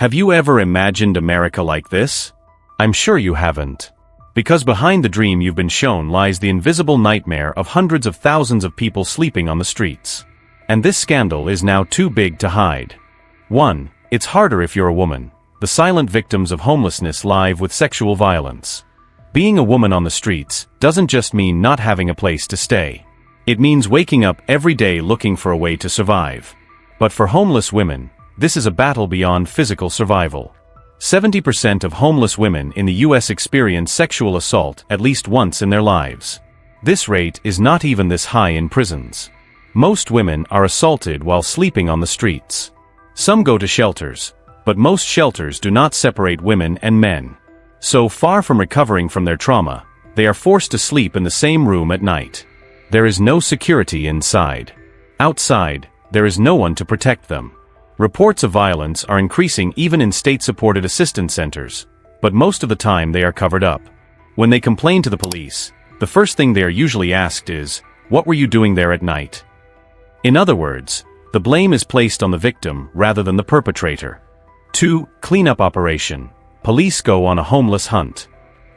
Have you ever imagined America like this? I'm sure you haven't. Because behind the dream you've been shown lies the invisible nightmare of hundreds of thousands of people sleeping on the streets. And this scandal is now too big to hide. 1. It's harder if you're a woman. The silent victims of homelessness live with sexual violence. Being a woman on the streets doesn't just mean not having a place to stay. It means waking up every day looking for a way to survive. But for homeless women, this is a battle beyond physical survival. 70% of homeless women in the US experience sexual assault at least once in their lives. This rate is not even this high in prisons. Most women are assaulted while sleeping on the streets. Some go to shelters, but most shelters do not separate women and men. So far from recovering from their trauma, they are forced to sleep in the same room at night. There is no security inside. Outside, there is no one to protect them. Reports of violence are increasing even in state-supported assistance centers, but most of the time they are covered up. When they complain to the police, the first thing they are usually asked is, "What were you doing there at night?" In other words, the blame is placed on the victim rather than the perpetrator. 2. Cleanup operation. Police go on a homeless hunt.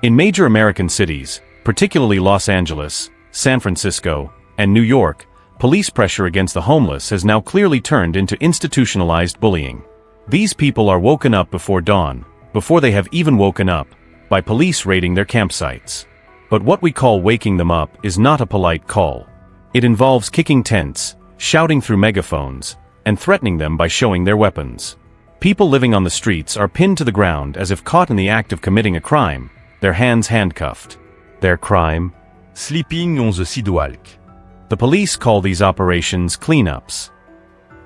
In major American cities, particularly Los Angeles, San Francisco, and New York, police pressure against the homeless has now clearly turned into institutionalized bullying. These people are woken up before dawn, before they have even woken up, by police raiding their campsites. But what we call waking them up is not a polite call. It involves kicking tents, shouting through megaphones, and threatening them by showing their weapons. People living on the streets are pinned to the ground as if caught in the act of committing a crime, their hands handcuffed. Their crime? Sleeping on the sidewalk. The police call these operations cleanups.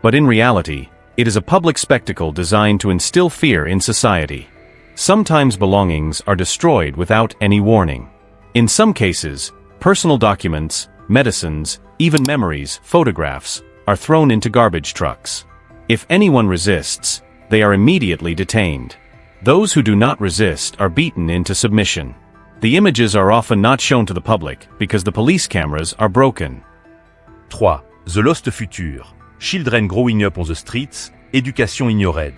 But in reality, it is a public spectacle designed to instill fear in society. Sometimes belongings are destroyed without any warning. In some cases, personal documents, medicines, even memories, photographs, are thrown into garbage trucks. If anyone resists, they are immediately detained. Those who do not resist are beaten into submission. The images are often not shown to the public because the police cameras are broken. 3. The Lost Future. Children growing up on the streets, Education ignored.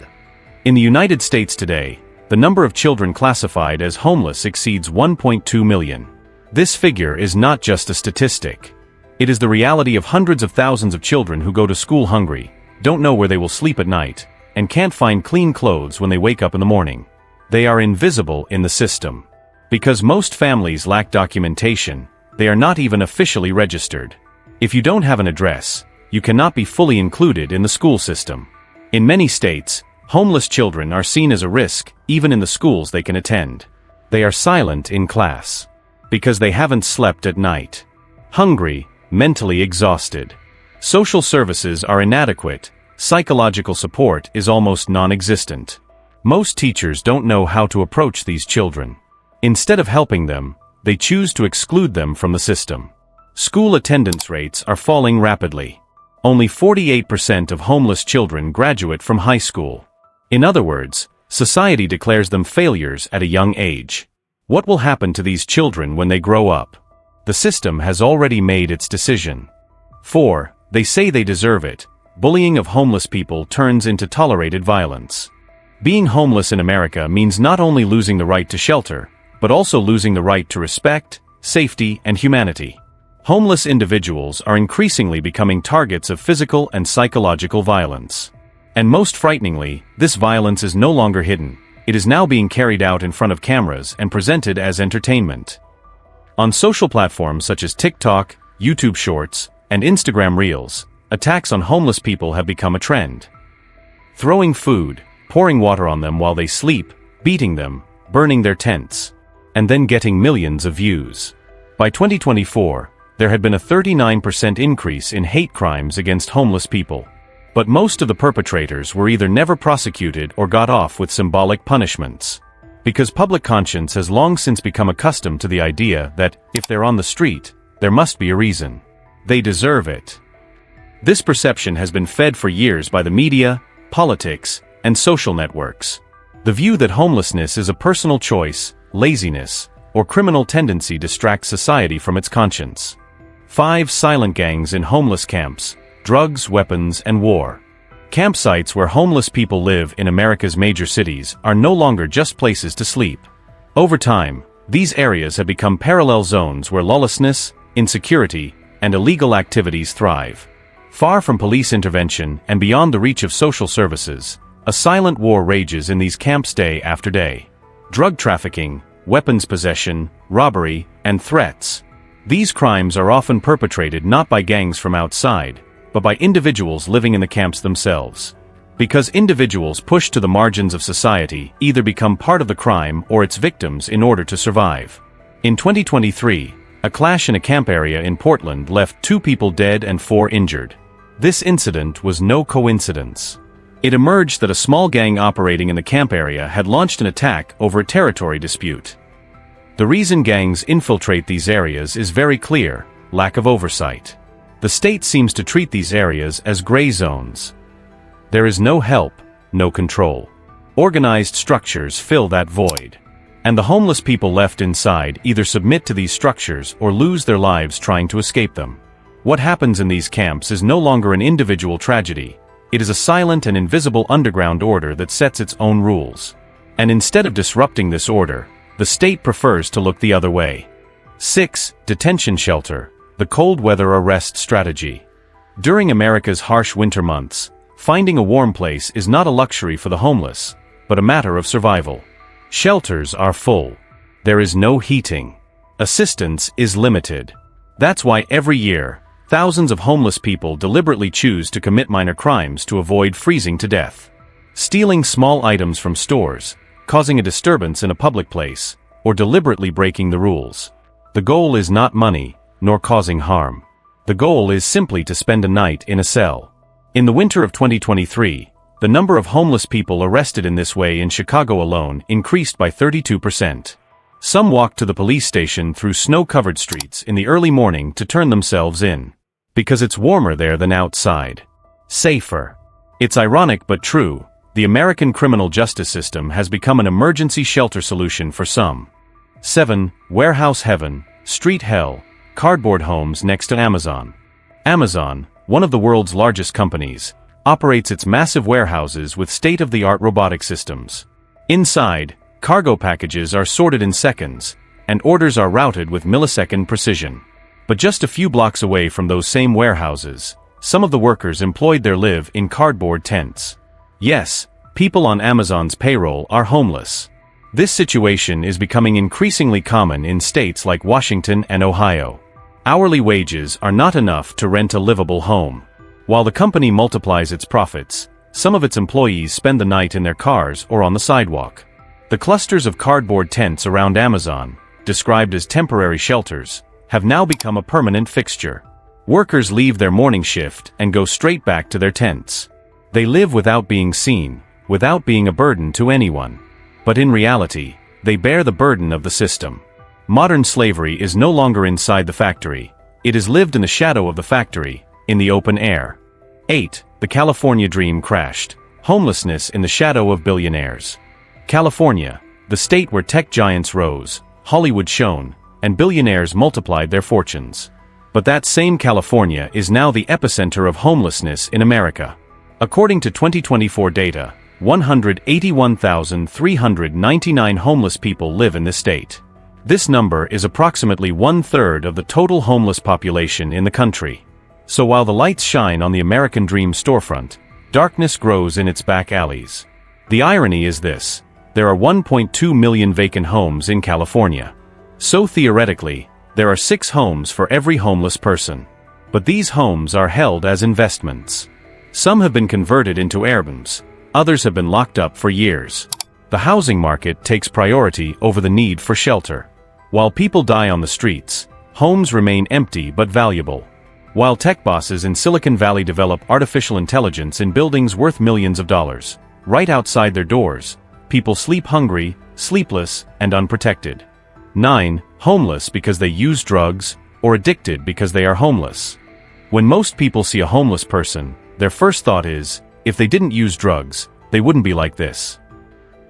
In the United States today, the number of children classified as homeless exceeds 1.2 million. This figure is not just a statistic. It is the reality of hundreds of thousands of children who go to school hungry, don't know where they will sleep at night, and can't find clean clothes when they wake up in the morning. They are invisible in the system. Because most families lack documentation, they are not even officially registered. If you don't have an address, you cannot be fully included in the school system. In many states, homeless children are seen as a risk, even in the schools they can attend. They are silent in class. Because they haven't slept at night. Hungry, mentally exhausted. Social services are inadequate, psychological support is almost non-existent. Most teachers don't know how to approach these children. Instead of helping them, they choose to exclude them from the system. School attendance rates are falling rapidly. Only 48% of homeless children graduate from high school. In other words, society declares them failures at a young age. What will happen to these children when they grow up? The system has already made its decision. 4. They say they deserve it. Bullying of homeless people turns into tolerated violence. Being homeless in America means not only losing the right to shelter, but also losing the right to respect, safety, and humanity. Homeless individuals are increasingly becoming targets of physical and psychological violence. And most frighteningly, this violence is no longer hidden. It is now being carried out in front of cameras and presented as entertainment. On social platforms such as TikTok, YouTube Shorts, and Instagram Reels, attacks on homeless people have become a trend. Throwing food, pouring water on them while they sleep, beating them, burning their tents, and then getting millions of views. By 2024, there had been a 39% increase in hate crimes against homeless people. But most of the perpetrators were either never prosecuted or got off with symbolic punishments. Because public conscience has long since become accustomed to the idea that, if they're on the street, there must be a reason. They deserve it. This perception has been fed for years by the media, politics, and social networks. The view that homelessness is a personal choice, laziness, or criminal tendency distracts society from its conscience. 5 silent gangs in homeless camps, drugs, weapons, and war. Campsites where homeless people live in America's major cities are no longer just places to sleep. Over time, these areas have become parallel zones where lawlessness, insecurity, and illegal activities thrive. Far from police intervention and beyond the reach of social services, a silent war rages in these camps day after day. Drug trafficking, weapons possession, robbery, and threats. These crimes are often perpetrated not by gangs from outside, but by individuals living in the camps themselves. Because individuals pushed to the margins of society either become part of the crime or its victims in order to survive. In 2023, a clash in a camp area in Portland left 2 people dead and 4 injured. This incident was no coincidence. It emerged that a small gang operating in the camp area had launched an attack over a territory dispute. The reason gangs infiltrate these areas is very clear: lack of oversight. The state seems to treat these areas as gray zones. There is no help, no control. Organized structures fill that void. And the homeless people left inside either submit to these structures or lose their lives trying to escape them. What happens in these camps is no longer an individual tragedy. It is a silent and invisible underground order that sets its own rules. And instead of disrupting this order, the state prefers to look the other way. 6. Detention shelter. The cold weather arrest strategy. During America's harsh winter months, finding a warm place is not a luxury for the homeless, but a matter of survival. Shelters are full. There is no heating. Assistance is limited. That's why every year, thousands of homeless people deliberately choose to commit minor crimes to avoid freezing to death. Stealing small items from stores, causing a disturbance in a public place, or deliberately breaking the rules. The goal is not money, nor causing harm. The goal is simply to spend a night in a cell. In the winter of 2023, the number of homeless people arrested in this way in Chicago alone increased by 32%. Some walked to the police station through snow-covered streets in the early morning to turn themselves in. Because it's warmer there than outside. Safer. It's ironic but true, the American criminal justice system has become an emergency shelter solution for some. 7. Warehouse heaven, street hell, cardboard homes next to Amazon. Amazon, one of the world's largest companies, operates its massive warehouses with state-of-the-art robotic systems. Inside, cargo packages are sorted in seconds, and orders are routed with millisecond precision. But just a few blocks away from those same warehouses, some of the workers employed there live in cardboard tents. Yes, people on Amazon's payroll are homeless. This situation is becoming increasingly common in states like Washington and Ohio. Hourly wages are not enough to rent a livable home. While the company multiplies its profits, some of its employees spend the night in their cars or on the sidewalk. The clusters of cardboard tents around Amazon, described as temporary shelters, have now become a permanent fixture. Workers leave their morning shift and go straight back to their tents. They live without being seen, without being a burden to anyone. But in reality, they bear the burden of the system. Modern slavery is no longer inside the factory. It is lived in the shadow of the factory, in the open air. 8. The California dream crashed. Homelessness in the shadow of billionaires. California, the state where tech giants rose, Hollywood shone, and billionaires multiplied their fortunes. But that same California is now the epicenter of homelessness in America. According to 2024 data, 181,399 homeless people live in the state. This number is approximately 1/3 of the total homeless population in the country. So while the lights shine on the American Dream storefront, darkness grows in its back alleys. The irony is this: there are 1.2 million vacant homes in California. So theoretically, there are 6 homes for every homeless person. But these homes are held as investments. Some have been converted into Airbnbs, others have been locked up for years. The housing market takes priority over the need for shelter. While people die on the streets, homes remain empty but valuable. While tech bosses in Silicon Valley develop artificial intelligence in buildings worth millions of dollars, right outside their doors, people sleep hungry, sleepless, and unprotected. 9. Homeless because they use drugs, or addicted because they are homeless. When most people see a homeless person, their first thought is, if they didn't use drugs, they wouldn't be like this.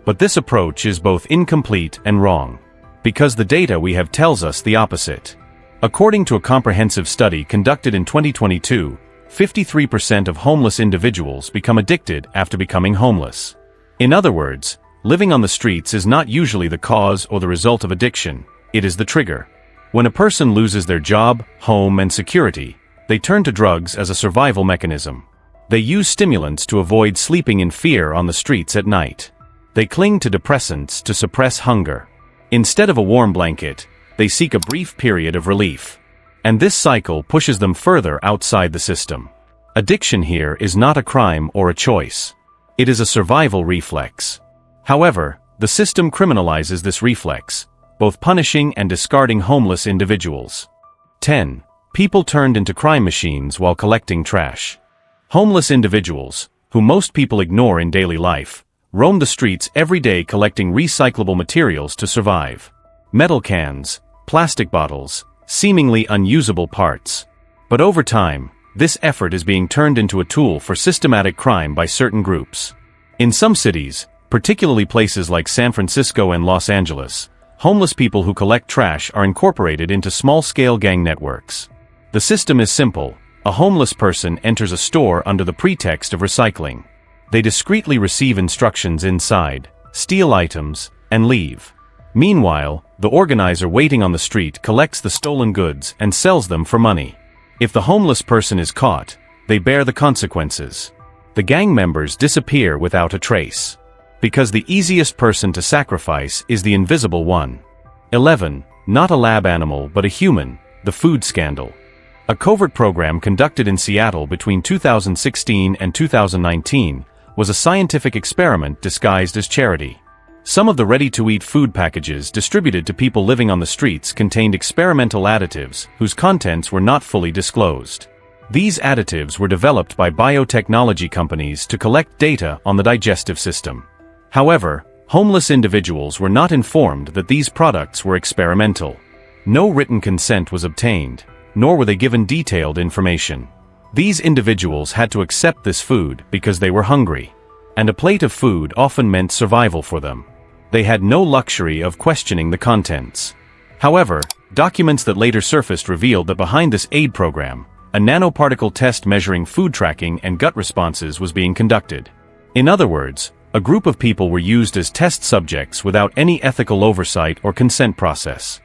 But this approach is both incomplete and wrong. Because the data we have tells us the opposite. According to a comprehensive study conducted in 2022, 53% of homeless individuals become addicted after becoming homeless. In other words, living on the streets is not usually the cause or the result of addiction, it is the trigger. When a person loses their job, home, and security, they turn to drugs as a survival mechanism. They use stimulants to avoid sleeping in fear on the streets at night. They cling to depressants to suppress hunger. Instead of a warm blanket, they seek a brief period of relief. And this cycle pushes them further outside the system. Addiction here is not a crime or a choice. It is a survival reflex. However, the system criminalizes this reflex, both punishing and discarding homeless individuals. 10. People turned into crime machines while collecting trash. Homeless individuals, who most people ignore in daily life, roam the streets every day collecting recyclable materials to survive. Metal cans, plastic bottles, seemingly unusable parts. But over time, this effort is being turned into a tool for systematic crime by certain groups. In some cities, particularly places like San Francisco and Los Angeles, homeless people who collect trash are incorporated into small-scale gang networks. The system is simple. A homeless person enters a store under the pretext of recycling. They discreetly receive instructions inside, steal items, and leave. Meanwhile, the organizer waiting on the street collects the stolen goods and sells them for money. If the homeless person is caught, they bear the consequences. The gang members disappear without a trace. Because the easiest person to sacrifice is the invisible one. 11. Not a lab animal but a human, the food scandal. A covert program conducted in Seattle between 2016 and 2019 was a scientific experiment disguised as charity. Some of the ready-to-eat food packages distributed to people living on the streets contained experimental additives whose contents were not fully disclosed. These additives were developed by biotechnology companies to collect data on the digestive system. However, homeless individuals were not informed that these products were experimental. No written consent was obtained, nor were they given detailed information. These individuals had to accept this food because they were hungry, and a plate of food often meant survival for them. They had no luxury of questioning the contents. However, documents that later surfaced revealed that behind this aid program, a nanoparticle test measuring food tracking and gut responses was being conducted. In other words, a group of people were used as test subjects without any ethical oversight or consent process.